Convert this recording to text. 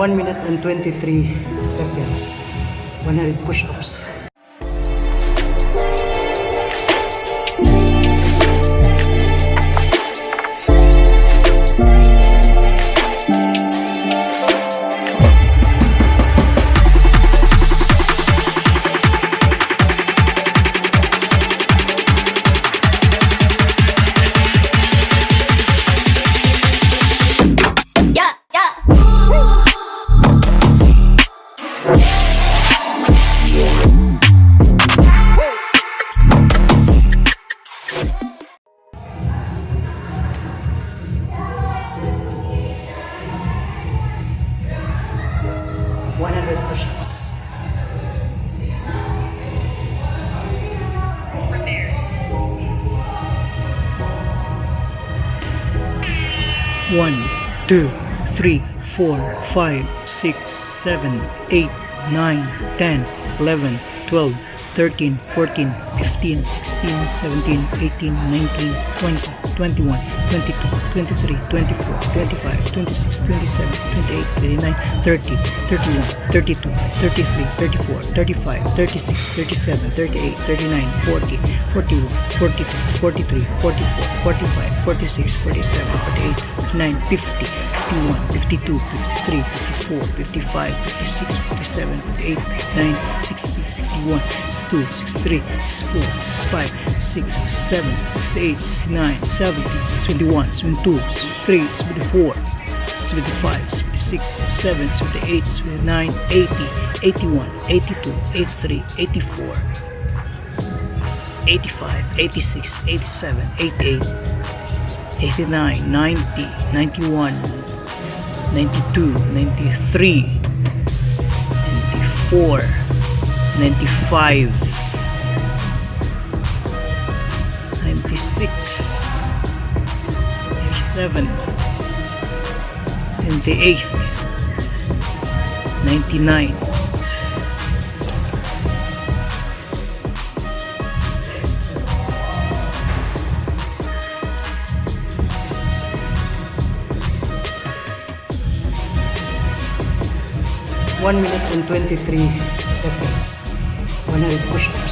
1 minute and 23 seconds. 100 push-ups. Push-ups. One, 2, 3, 4, 5, 6, 7, 8, 9, 10, 11, 12, 13, 14, 15, 16, 17, 18, 19, 20, 21, 22, 23, 24, 25, 26, 27, 28, 29, 30, 31, 32, 33, 34, 35, 36, 37, 38, 39, 40, 41, 42, 43, 44, 45, 46, 47, 48, 49, 50, 51, 52, 53, 54, 55, 56, 57, 58, 59, 60, 61, 62, 63, 64, 65, 66, 67, 68, 69, 70, 71, 72, 73, 74, 75, 76, 77, 78, 79, 80, 81, 82, 83, 84, 85, 86, 87, 88, 89, 90, 91, 92, 93, 94, 95, 96, 97, 98, 99, 1 minute and 23 seconds. 100 push-ups.